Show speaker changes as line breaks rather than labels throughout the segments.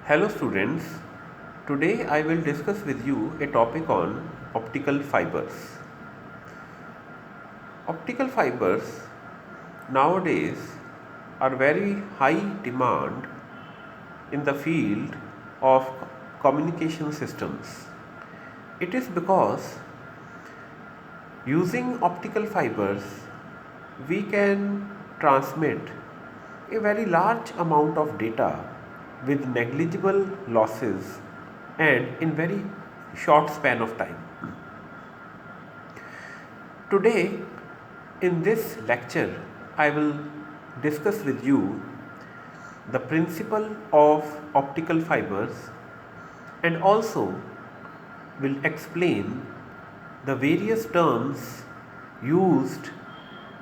Hello students, today I will discuss with you a topic on optical fibers. Optical fibers nowadays are very high demand in the field of communication systems. It is because using optical fibers we can transmit a very large amount of data with negligible losses and in very short span of time. Today in this lecture I will discuss with you the principle of optical fibers and also will explain the various terms used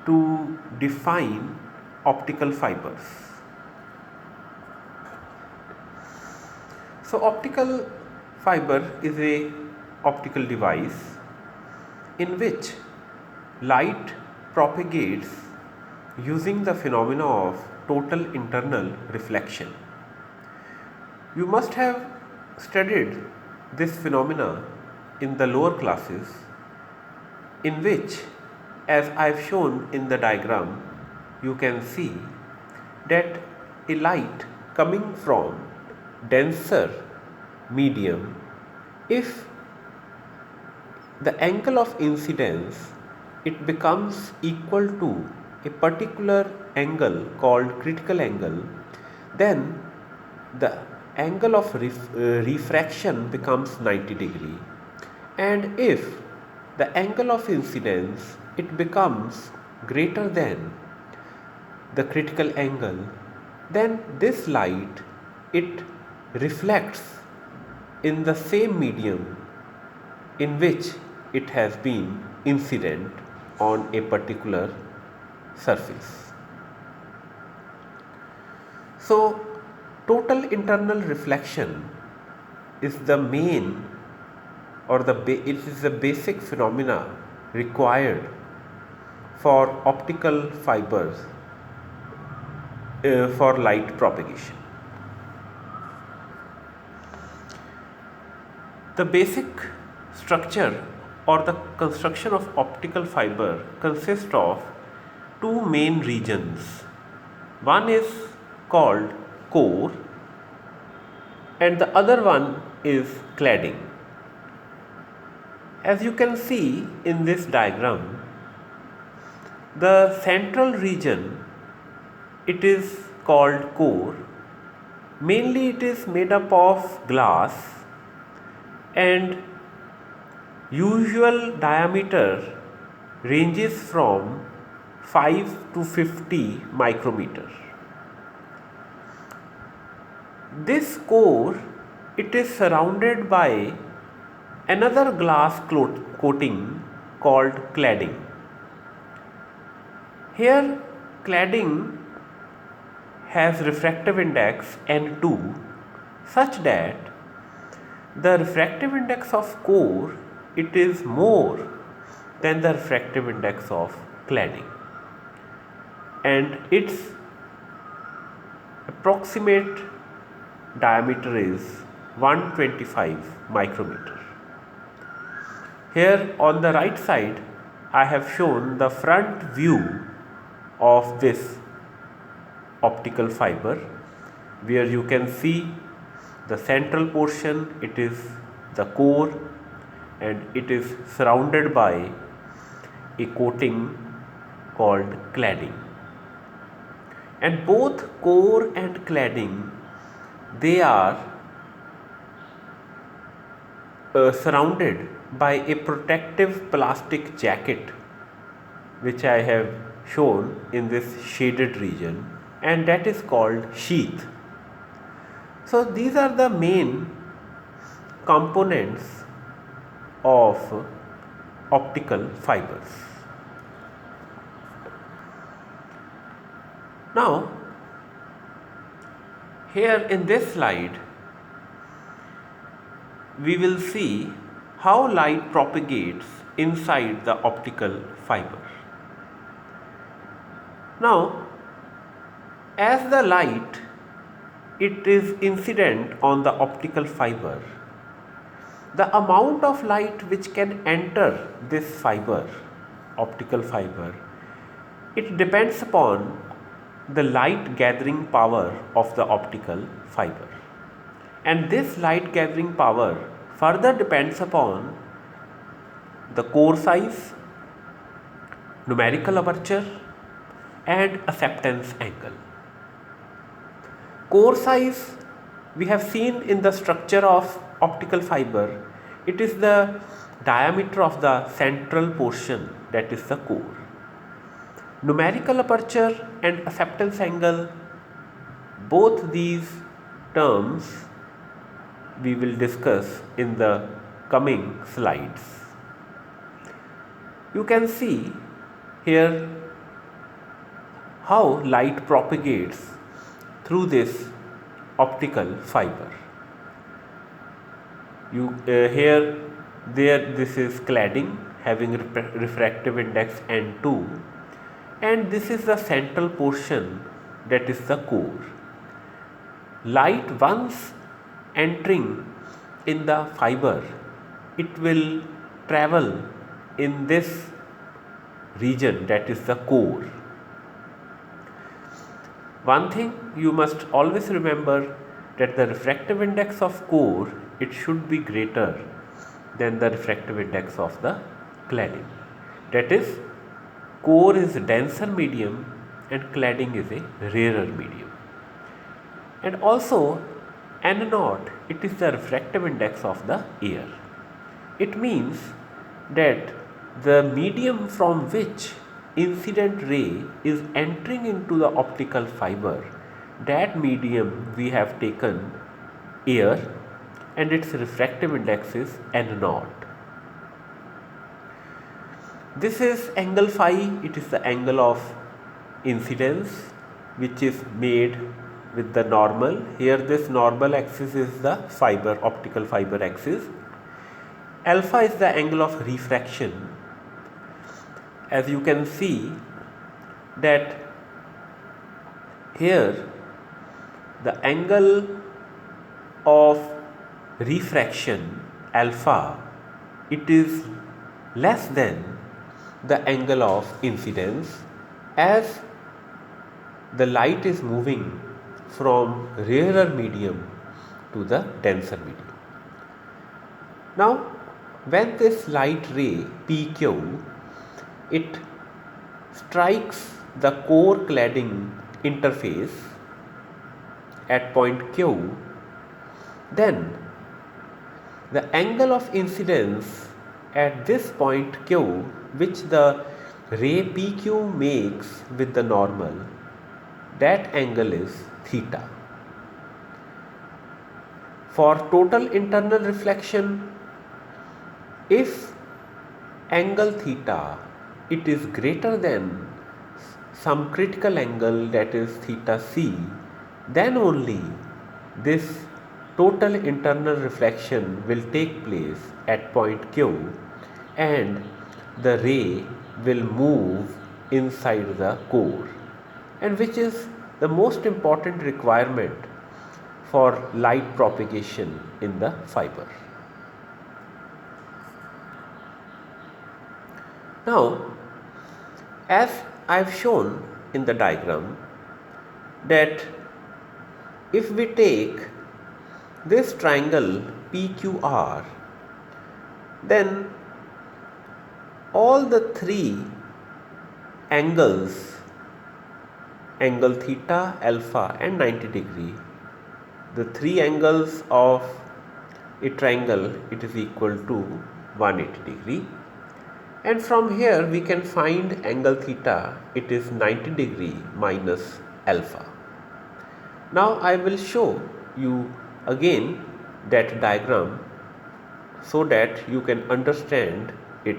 to define optical fibers. So optical fiber is a optical device in which light propagates using the phenomena of total internal reflection. You must have studied this phenomena in the lower classes, in which, as I have shown in the diagram, you can see that a light coming from denser medium, if the angle of incidence it becomes equal to a particular angle called critical angle, then the angle of refraction becomes 90 degree, and if the angle of incidence it becomes greater than the critical angle, then this light it reflects in the same medium in which it has been incident on a particular surface. So total internal reflection is the main or it is the basic phenomena required for optical fibers for light propagation. The basic structure or the construction of optical fiber consists of two main regions. One is called core and the other one is cladding. As you can see in this diagram, the central region it is called core. Mainly it is made up of glass and usual diameter ranges from 5 to 50 micrometer. This core it is surrounded by another glass coating called cladding. Here cladding has refractive index N2 such that the refractive index of core it is more than the refractive index of cladding, and its approximate diameter is 125 micrometer. Here on the right side I have shown the front view of this optical fiber, where you can see the central portion it is the core and it is surrounded by a coating called cladding, and both core and cladding they are surrounded by a protective plastic jacket which I have shown in this shaded region, and that is called sheath. So these are the main components of optical fibers. Now here in this slide we will see how light propagates inside the optical fiber. Now as the light it is incident on the optical fiber, the amount of light which can enter this fiber, optical fiber, it depends upon the light gathering power of the optical fiber. And this light gathering power further depends upon the core size, numerical aperture and acceptance angle. Core size we have seen in the structure of optical fiber, it is the diameter of the central portion, that is the core. Numerical aperture and acceptance angle, both these terms we will discuss in the coming slides. You can see here how light propagates through this optical fiber. This is cladding having refractive index N2, and this is the central portion, that is the core. Light once entering in the fiber, it will travel in this region, that is the core. One thing you must always remember, that the refractive index of core, it should be greater than the refractive index of the cladding. That is, core is denser medium and cladding is a rarer medium. And also N0, it is the refractive index of the air. It means that the medium from which incident ray is entering into the optical fiber, that medium we have taken air, and its refractive index is N0. This is angle phi, it is the angle of incidence which is made with the normal. Here this normal axis is the fiber, optical fiber axis. Alpha is the angle of refraction. As you can see that here the angle of refraction alpha, it is less than the angle of incidence, as the light is moving from rarer medium to the denser medium. Now when this light ray PQ, it strikes the core cladding interface at point Q, then the angle of incidence at this point Q, which the ray PQ makes with the normal, that angle is theta. For total internal reflection, if angle theta, it is greater than some critical angle, that is theta c, then only this total internal reflection will take place at point Q and the ray will move inside the core, and which is the most important requirement for light propagation in the fiber. Now, as I have shown in the diagram, that if we take this triangle PQR, then all the three angles, angle theta, alpha and 90 degree, the three angles of a triangle, it is equal to 180 degree. And from here we can find angle theta, it is 90 degree minus alpha. Now I will show you again that diagram so that you can understand it.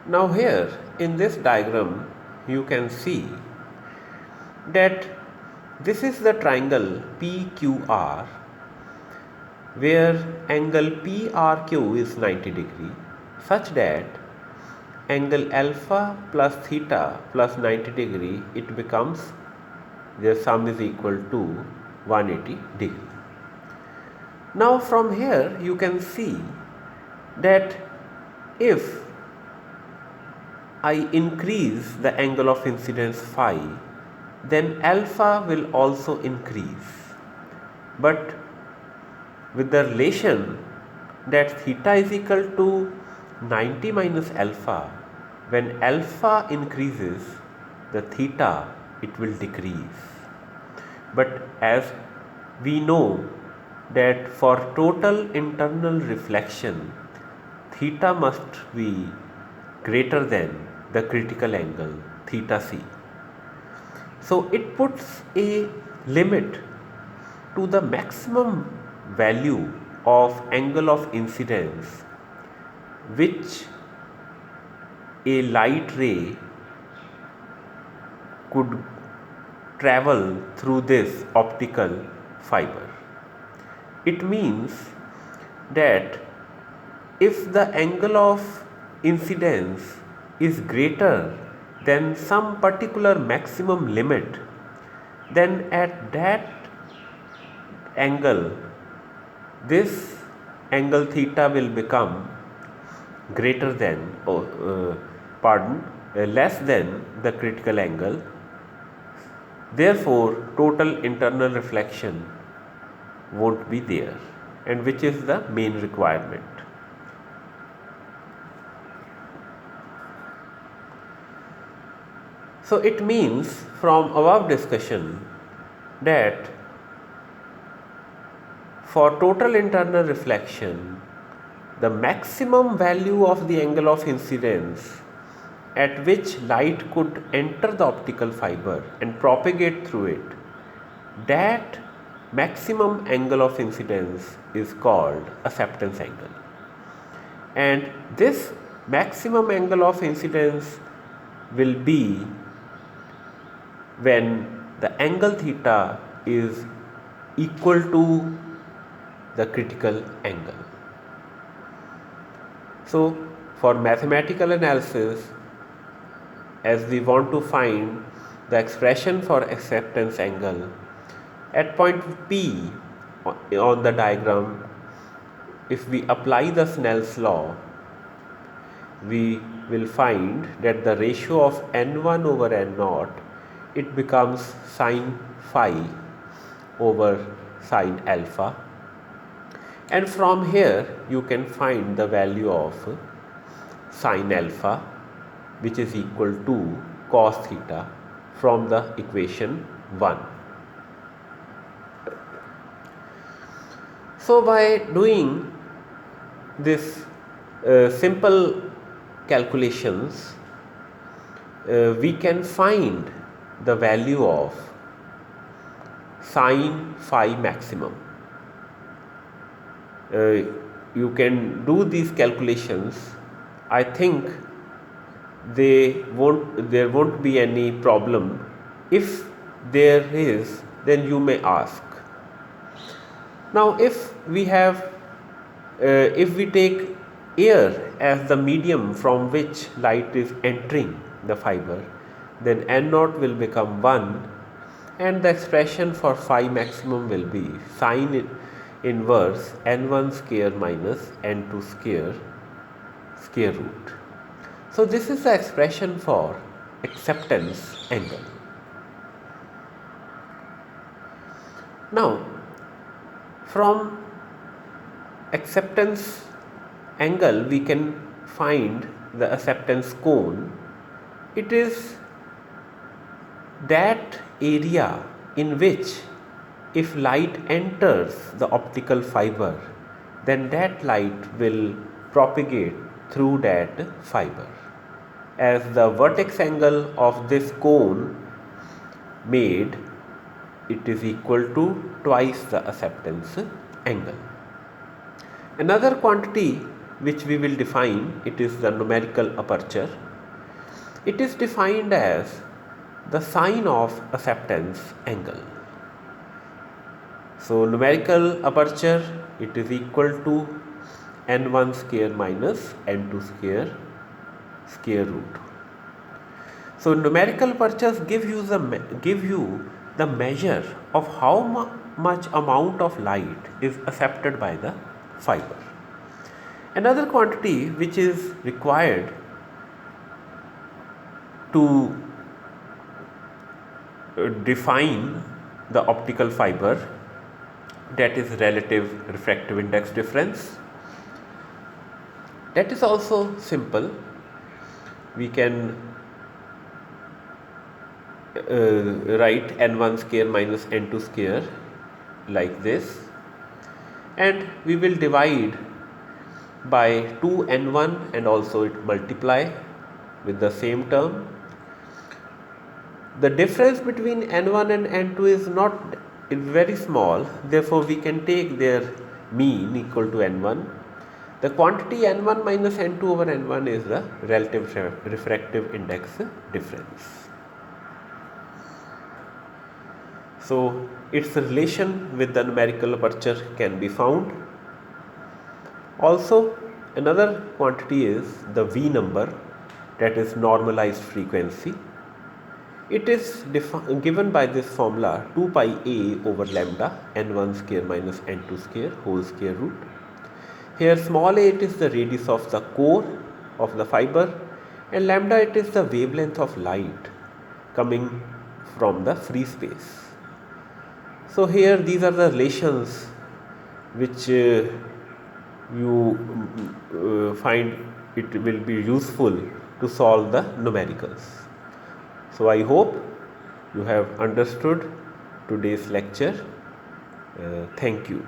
Now here in this diagram you can see that this is the triangle PQR, where angle PRQ is 90 degree, such that angle alpha plus theta plus 90 degree, it becomes, their sum is equal to 180 degree. Now from here you can see that if I increase the angle of incidence phi, then alpha will also increase. But with the relation that theta is equal to 90 minus alpha, when alpha increases, the theta, it will decrease. But as we know that for total internal reflection, theta must be greater than the critical angle theta c. So it puts a limit to the maximum value of angle of incidence which a light ray could travel through this optical fiber. It means that if the angle of incidence is greater than some particular maximum limit, then at that angle, this angle theta will become greater than, less than the critical angle. Therefore, total internal reflection won't be there, and which is the main requirement. So it means from above discussion that for total internal reflection, the maximum value of the angle of incidence at which light could enter the optical fiber and propagate through it, that maximum angle of incidence is called acceptance angle. And this maximum angle of incidence will be when the angle theta is equal to the critical angle. So for mathematical analysis, as we want to find the expression for acceptance angle, at point P on the diagram, if we apply the Snell's law, we will find that the ratio of n1 over n0, it becomes sine phi over sine alpha, and from here you can find the value of sine alpha, which is equal to cos theta, from the equation 1. So by doing this simple calculations, we can find the value of sine phi maximum. You can do these calculations. I think there won't be any problem. If there is, then you may ask. Now if we take air as the medium from which light is entering the fiber, then n0 will become 1, and the expression for phi maximum will be sine inverse n1 square minus n2 square root. So this is the expression for acceptance angle. Now from acceptance angle we can find the acceptance cone. It is that area in which if light enters the optical fiber, then that light will propagate through that fiber, as the vertex angle of this cone made, it is equal to twice the acceptance angle. Another quantity which we will define, it is the numerical aperture. It is defined as the sine of acceptance angle. So numerical aperture, it is equal to n1 square minus n2 square root. So numerical apertures give you the measure of how much amount of light is accepted by the fiber. Another quantity which is required to define the optical fiber, that is relative refractive index difference. That is also simple. We can write n1 square minus n2 square like this, and we will divide by 2n1 and also it multiply with the same term. The difference between n1 and n2 is very small, therefore we can take their mean equal to n1. The quantity n1 minus n2 over n1 is the relative refractive index difference. So its relation with the numerical aperture can be found. Also, another quantity is the V number, that is normalized frequency. It is given by this formula 2 pi a over lambda n1 square minus n2 square whole square root. Here small a, it is the radius of the core of the fiber, and lambda, it is the wavelength of light coming from the free space. So here these are the relations which you find it will be useful to solve the numericals. So I hope you have understood today's lecture. Thank you.